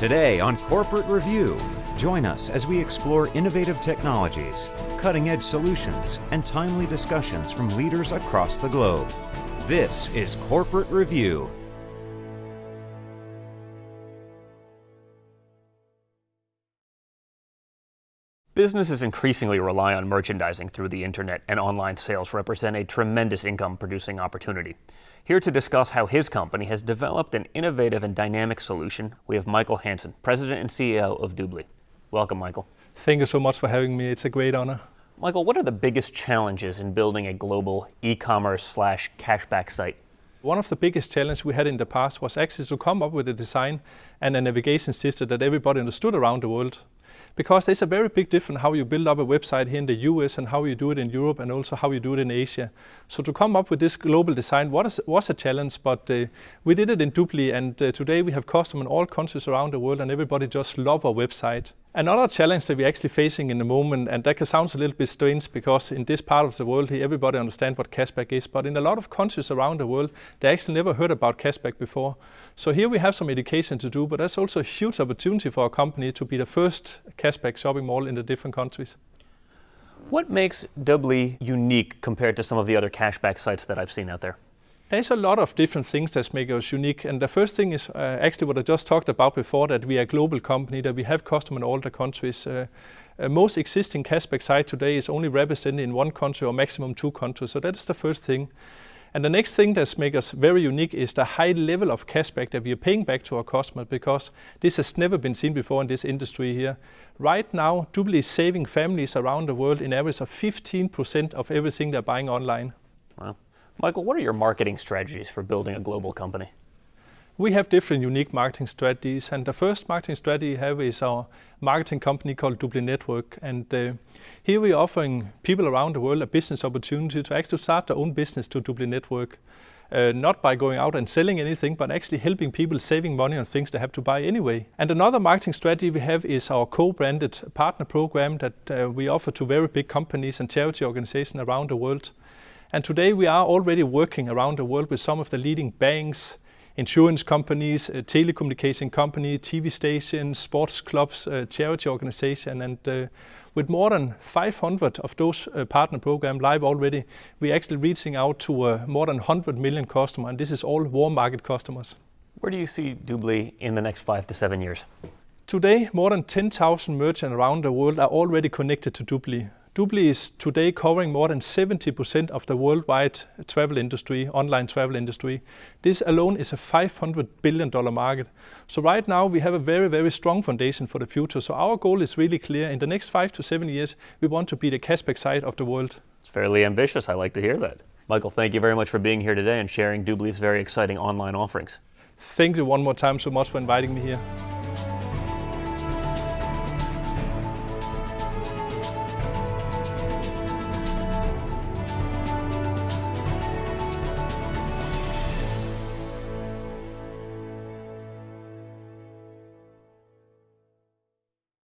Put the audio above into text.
Today on Corporate Review, join us as we explore innovative technologies, cutting-edge solutions, and timely discussions from leaders across the globe. This is Corporate Review. Businesses increasingly rely on merchandising through the internet, and online sales represent a tremendous income-producing opportunity. Here to discuss how his company has developed an innovative and dynamic solution, we have Michael Hansen, President and CEO of Doobly. Welcome, Michael. Thank you so much for having me. It's a great honor. Michael, what are the biggest challenges in building a global e-commerce/cashback site? One of the biggest challenges we had in the past was actually to come up with a design and a navigation system that everybody understood around the world. Because there's a very big difference how you build up a website here in the US and how you do it in Europe and also how you do it in Asia. So to come up with this global design was a challenge, but we did it in Doobly, and today we have customers in all countries around the world and everybody just loves our website. Another challenge that we're actually facing in the moment, and that sounds a little bit strange because in this part of the world here everybody understands what cashback is, but in a lot of countries around the world they actually never heard about cashback before. So here we have some education to do, but that's also a huge opportunity for our company to be the first cashback shopping mall in the different countries. What makes Doobly unique compared to some of the other cashback sites that I've seen out there? There's a lot of different things that make us unique, and the first thing is actually what I just talked about before, that we are a global company, that we have customers in all the countries. Most existing cashback site today is only represented in one country or maximum two countries, so that is the first thing. And the next thing that makes us very unique is the high level of cashback that we are paying back to our customers, because this has never been seen before in this industry here. Right now, Doobly is saving families around the world in average of 15% of everything they're buying online. Wow. Michael, what are your marketing strategies for building a global company? We have different unique marketing strategies, and the first marketing strategy we have is our marketing company called Doobly Network. And here we are offering people around the world a business opportunity to actually start their own business to Doobly Network. Not by going out and selling anything, but actually helping people saving money on things they have to buy anyway. And another marketing strategy we have is our co-branded partner program that we offer to very big companies and charity organizations around the world. And today we are already working around the world with some of the leading banks, insurance companies, telecommunication companies, TV stations, sports clubs, charity organizations, and with more than 500 of those partner programs live already, we're actually reaching out to more than 100 million customers, and this is all warm market customers. Where do you see Doobly in the next 5 to 7 years? Today, more than 10,000 merchants around the world are already connected to Doobly. Doobly is today covering more than 70% of the worldwide travel industry, online travel industry. This alone is a $500 billion market. So right now we have a very, very strong foundation for the future. So our goal is really clear. In the next 5 to 7 years, we want to be the cashback side of the world. It's fairly ambitious. I like to hear that. Michael, thank you very much for being here today and sharing Doobly's very exciting online offerings. Thank you one more time so much for inviting me here.